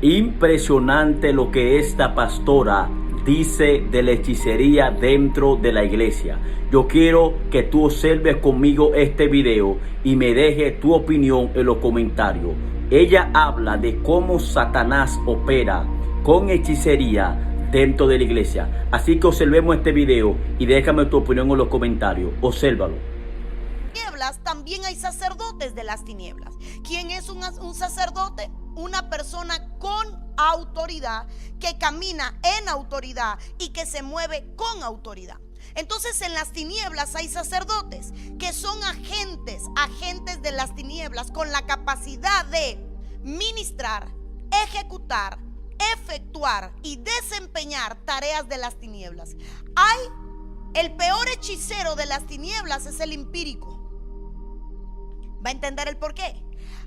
Impresionante lo que esta pastora dice de la hechicería dentro de la iglesia. Yo quiero que tú observes conmigo este video y me dejes tu opinión en los comentarios. Ella habla de cómo Satanás opera con hechicería dentro de la iglesia. Así que observemos este video y déjame tu opinión en los comentarios. Obsérvalo. También hay sacerdotes de las tinieblas. ¿Quién es un sacerdote? Una persona con autoridad, que camina en autoridad y que se mueve con autoridad. Entonces en las tinieblas hay sacerdotes que son agentes de las tinieblas con la capacidad de ministrar, ejecutar, efectuar y desempeñar tareas de las tinieblas. El peor hechicero de las tinieblas es el empírico. ¿Va a entender el por qué?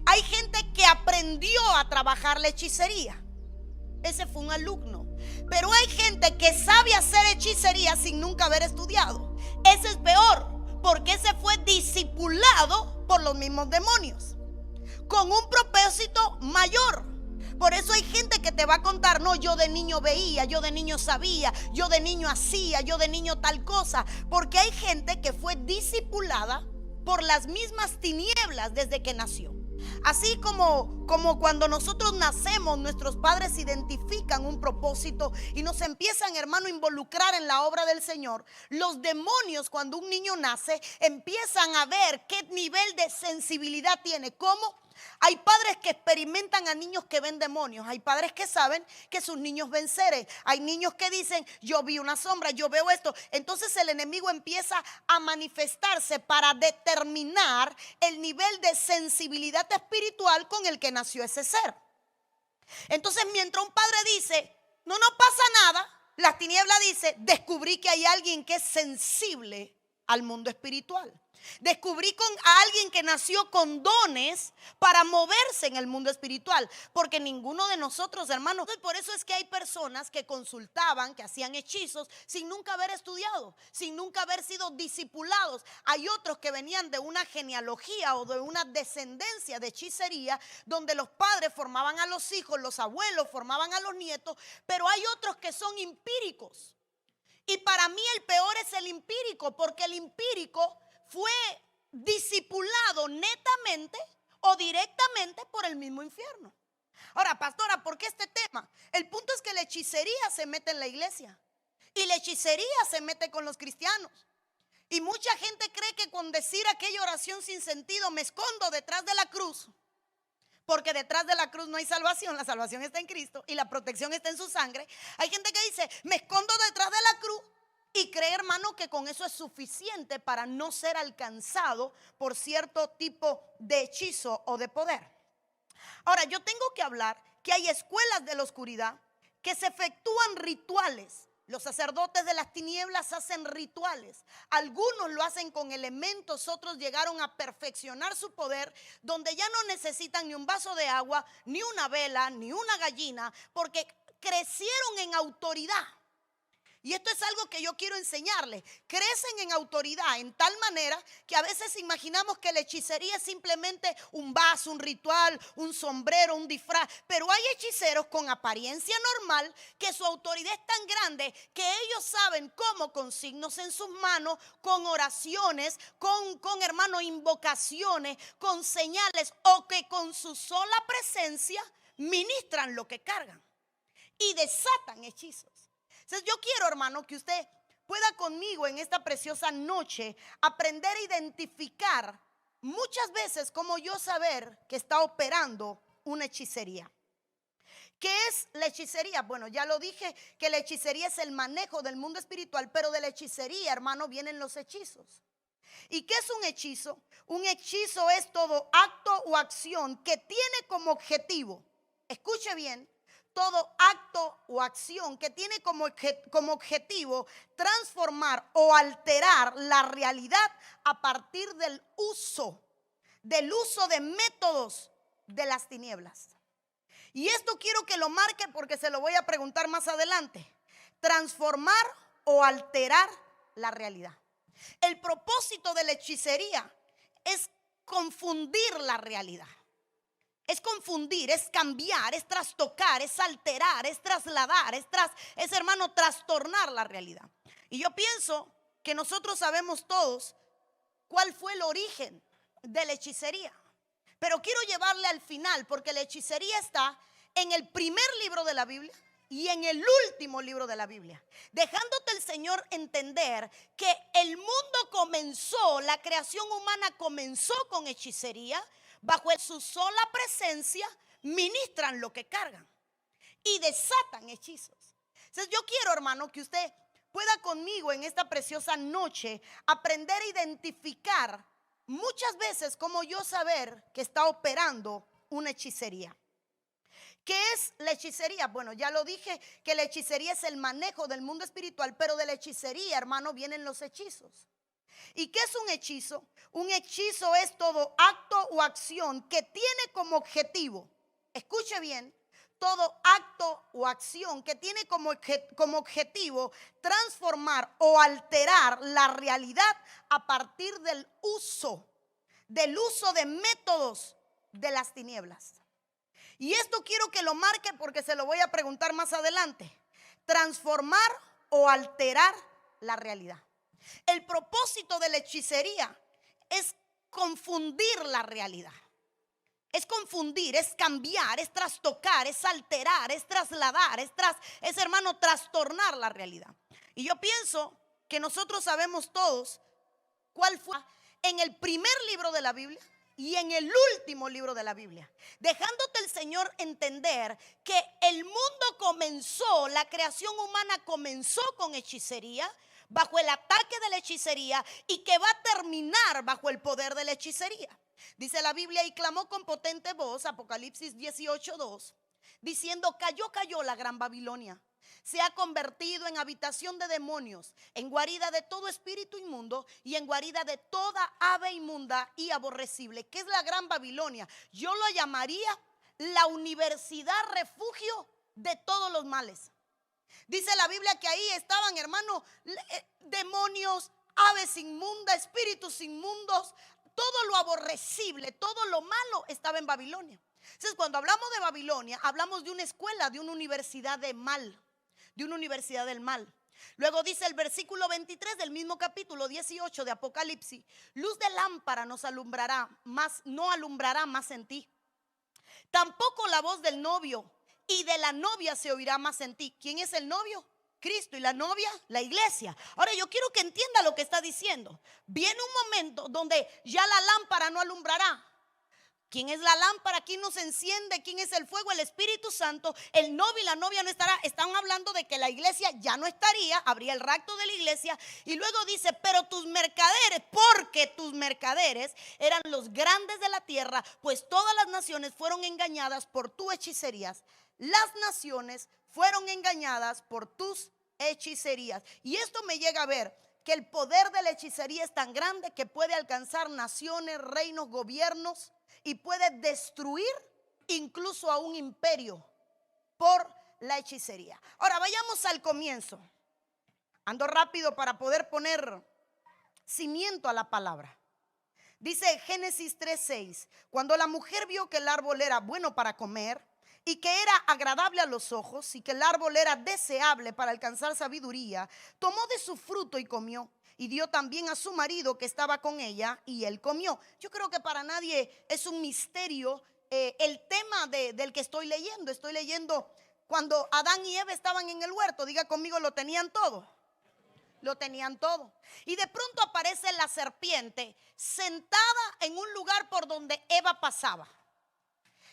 Hay gente que aprendió a trabajar la hechicería. Ese fue un alumno. Pero hay gente que sabe hacer hechicería sin nunca haber estudiado. Ese es peor, porque ese fue discipulado por los mismos demonios, con un propósito mayor. Por eso hay gente que te va a contar: no, yo de niño veía, yo de niño sabía, yo de niño hacía, yo de niño tal cosa. Porque hay gente que fue discipulada por las mismas tinieblas desde que nació. Así como cuando nosotros nacemos, nuestros padres identifican un propósito y nos empiezan, hermano, a involucrar en la obra del Señor. Los demonios, cuando un niño nace, empiezan a ver qué nivel de sensibilidad tiene. ¿Cómo? Hay padres que experimentan a niños que ven demonios. Hay padres que saben que sus niños ven seres. Hay niños que dicen: yo vi una sombra, yo veo esto. Entonces el enemigo empieza a manifestarse para determinar el nivel de sensibilidad espiritual con el que nació ese ser. Entonces, mientras un padre dice: no pasa nada, la tiniebla dice: descubrí que hay alguien que es sensible al mundo espiritual. Descubrí a alguien que nació con dones para moverse en el mundo espiritual. Porque ninguno de nosotros, hermanos, por eso es que hay personas que consultaban, que hacían hechizos sin nunca haber estudiado, sin nunca haber sido discipulados. Hay otros que venían de una genealogía o de una descendencia de hechicería, donde los padres formaban a los hijos, los abuelos formaban a los nietos. Pero hay otros que son empíricos. Y para mí el peor es el empírico, porque el empírico fue discipulado netamente o directamente por el mismo infierno. Ahora, pastora, ¿por qué este tema? El punto es que la hechicería se mete en la iglesia y la hechicería se mete con los cristianos. Y mucha gente cree que con decir aquella oración sin sentido: me escondo detrás de la cruz, porque detrás de la cruz no hay salvación, la salvación está en Cristo y la protección está en su sangre. Hay gente que dice: me escondo detrás de la cruz, y cree, hermano, que con eso es suficiente para no ser alcanzado por cierto tipo de hechizo o de poder. Ahora, yo tengo que hablar que hay escuelas de la oscuridad que se efectúan rituales. Los sacerdotes de las tinieblas hacen rituales. Algunos lo hacen con elementos, otros llegaron a perfeccionar su poder, donde ya no necesitan ni un vaso de agua, ni una vela, ni una gallina, porque crecieron en autoridad. Y esto es algo que yo quiero enseñarles. Crecen en autoridad en tal manera que a veces imaginamos que la hechicería es simplemente un vaso, un ritual, un sombrero, un disfraz. Pero hay hechiceros con apariencia normal que su autoridad es tan grande que ellos saben cómo, con signos en sus manos, con oraciones, con hermano, invocaciones, con señales, o que con su sola presencia ministran lo que cargan y desatan hechizos. Entonces yo quiero, hermano, que usted pueda conmigo en esta preciosa noche aprender a identificar muchas veces cómo yo saber que está operando una hechicería. ¿Qué es la hechicería? Bueno, ya lo dije, que la hechicería es el manejo del mundo espiritual, pero de la hechicería, hermano, vienen los hechizos. ¿Y qué es un hechizo? Un hechizo es todo acto o acción que tiene como objetivo, escuche bien, todo acto o acción que tiene como objetivo transformar o alterar la realidad a partir del uso de métodos de las tinieblas. Y esto quiero que lo marque porque se lo voy a preguntar más adelante. Transformar o alterar la realidad. El propósito de la hechicería es confundir la realidad. Es confundir, es cambiar, es trastocar, es alterar, es trasladar, es hermano, trastornar la realidad. Y yo pienso que nosotros sabemos todos cuál fue el origen de la hechicería. Pero quiero llevarle al final, porque la hechicería está en el primer libro de la Biblia y en el último libro de la Biblia, dejándote el Señor entender que el mundo comenzó, la creación humana comenzó con hechicería. Bajo su sola presencia ministran lo que cargan y desatan hechizos. Entonces yo quiero, hermano, que usted pueda conmigo en esta preciosa noche aprender a identificar muchas veces cómo yo saber que está operando una hechicería. ¿Qué es la hechicería? Bueno, ya lo dije, que la hechicería es el manejo del mundo espiritual, pero de la hechicería, hermano, vienen los hechizos. ¿Y qué es un hechizo? Un hechizo es todo acto o acción que tiene como objetivo, escuche bien, todo acto o acción que tiene como objetivo transformar o alterar la realidad a partir del uso de métodos de las tinieblas. Y esto quiero que lo marque porque se lo voy a preguntar más adelante. Transformar o alterar la realidad. El propósito de la hechicería es confundir la realidad. Es confundir, es cambiar, es trastocar, es alterar, es trasladar, es hermano, trastornar la realidad. Y yo pienso que nosotros sabemos todos cuál fue en el primer libro de la Biblia y en el último libro de la Biblia, dejándote el Señor entender que el mundo comenzó, la creación humana comenzó con hechicería, bajo el ataque de la hechicería, y que va a terminar bajo el poder de la hechicería. Dice la Biblia: y clamó con potente voz, Apocalipsis 18:2, diciendo: cayó la gran Babilonia, se ha convertido en habitación de demonios, en guarida de todo espíritu inmundo y en guarida de toda ave inmunda y aborrecible. ¿Qué es la gran Babilonia? Yo lo llamaría la universidad refugio de todos los males. Dice la Biblia que ahí estaban, hermano, demonios, aves inmundas, espíritus inmundos, todo lo aborrecible, todo lo malo estaba en Babilonia. Entonces, cuando hablamos de Babilonia, hablamos de una escuela, de una universidad de mal, de una universidad del mal. Luego dice el versículo 23 del mismo capítulo 18 de Apocalipsis: luz de lámpara nos alumbrará más, no alumbrará más en ti. Tampoco la voz del novio y de la novia se oirá más en ti. ¿Quién es el novio? Cristo. ¿Y la novia? La iglesia. Ahora yo quiero que entienda lo que está diciendo. Viene un momento donde ya la lámpara no alumbrará. ¿Quién es la lámpara? ¿Quién nos enciende? ¿Quién es el fuego? El Espíritu Santo. El novio y la novia no estará. Están hablando de que la iglesia ya no estaría. Habría el rapto de la iglesia. Y luego dice: pero tus mercaderes, porque tus mercaderes eran los grandes de la tierra, pues todas las naciones fueron engañadas por tus hechicerías. Las naciones fueron engañadas por tus hechicerías. Y esto me llega a ver que el poder de la hechicería es tan grande que puede alcanzar naciones, reinos, gobiernos, y puede destruir incluso a un imperio por la hechicería. Ahora vayamos al comienzo. Ando rápido para poder poner cimiento a la palabra. Dice Génesis 3:6: cuando la mujer vio que el árbol era bueno para comer y que era agradable a los ojos y que el árbol era deseable para alcanzar sabiduría, tomó de su fruto y comió. Y dio también a su marido que estaba con ella, y él comió. Yo creo que para nadie es un misterio el tema del que estoy leyendo. Estoy leyendo cuando Adán y Eva estaban en el huerto. Diga conmigo: lo tenían todo. Lo tenían todo. Y de pronto aparece la serpiente sentada en un lugar por donde Eva pasaba.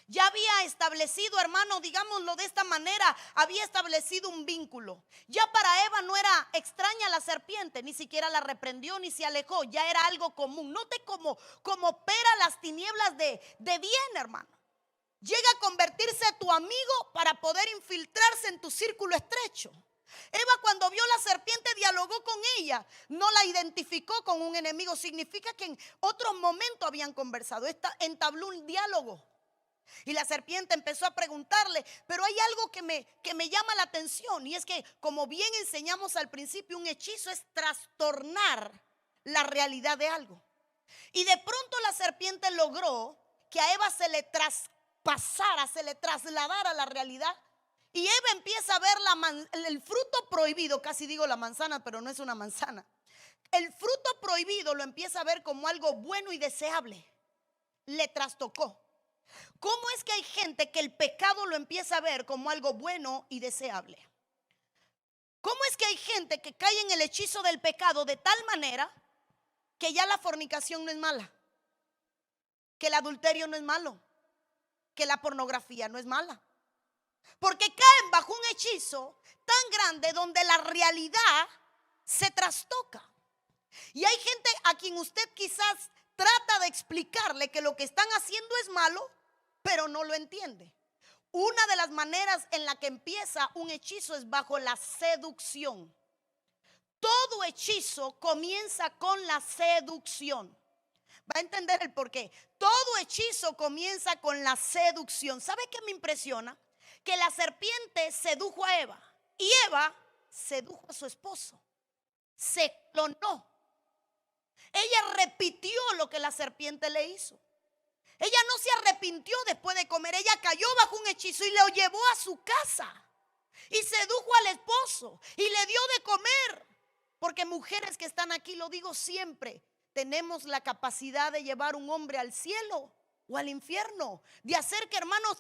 Ya había establecido, hermano, digámoslo de esta manera, había establecido un vínculo. Ya para Eva no era extraña la serpiente, ni siquiera la reprendió ni se alejó, ya era algo común. Note cómo opera las tinieblas de bien, hermano. Llega a convertirse tu amigo para poder infiltrarse en tu círculo estrecho. Eva, cuando vio la serpiente, dialogó con ella, no la identificó con un enemigo. Significa que en otros momentos habían conversado, entabló un diálogo. Y la serpiente empezó a preguntarle: pero hay algo que me llama la atención, y es que, como bien enseñamos al principio, un hechizo es trastornar la realidad de algo. Y de pronto la serpiente logró que a Eva se le pasara, se le trasladara la realidad. Y Eva empieza a ver el fruto prohibido, casi digo la manzana, pero no es una manzana. El fruto prohibido lo empieza a ver como algo bueno y deseable. Le trastocó. ¿Cómo es que hay gente que el pecado lo empieza a ver como algo bueno y deseable? ¿Cómo es que hay gente que cae en el hechizo del pecado de tal manera que ya la fornicación no es mala, que el adulterio no es malo, que la pornografía no es mala? Porque caen bajo un hechizo tan grande donde la realidad se trastoca. Y hay gente a quien usted quizás trata de explicarle que lo que están haciendo es malo, pero no lo entiende. Una de las maneras en la que empieza un hechizo es bajo la seducción. Todo hechizo comienza con la seducción. Va a entender el porqué. Todo hechizo comienza con la seducción. ¿Sabe qué me impresiona? Que la serpiente sedujo a Eva y Eva sedujo a su esposo. Se clonó. Ella repitió lo que la serpiente le hizo. Ella no se arrepintió después de comer. Ella cayó bajo un hechizo y lo llevó a su casa. Y sedujo al esposo y le dio de comer. Porque mujeres que están aquí, lo digo siempre, tenemos la capacidad de llevar un hombre al cielo o al infierno. De hacer que, hermanos,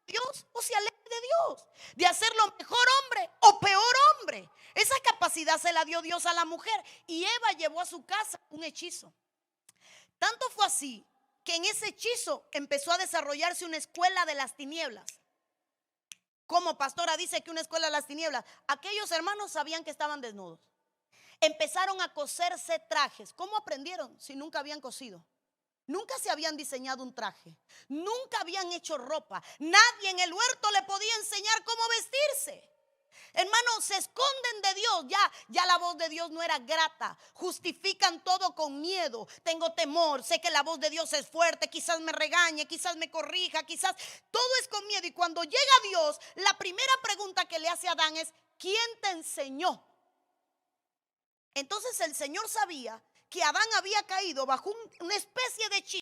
Dios o se aleje de Dios, de hacerlo mejor hombre o peor hombre. Esa capacidad se la dio Dios a la mujer. Y Eva llevó a su casa un hechizo. Tanto fue así que en ese hechizo empezó a desarrollarse una escuela de las tinieblas. Como pastora dice que una escuela de las tinieblas, aquellos hermanos sabían que estaban desnudos. Empezaron a coserse trajes. ¿Cómo aprendieron si nunca habían cosido? Nunca se habían diseñado un traje, nunca habían hecho ropa. Nadie en el huerto le podía enseñar cómo vestirse. Hermanos, se esconden de Dios. Ya la voz de Dios no era grata. Justifican todo con miedo. Tengo temor, sé que la voz de Dios es fuerte. Quizás me regañe, quizás me corrija, quizás todo es con miedo. Y cuando llega Dios, la primera pregunta que le hace a Adán es: ¿quién te enseñó? Entonces el Señor sabía que Adán había caído bajo una especie de hechizo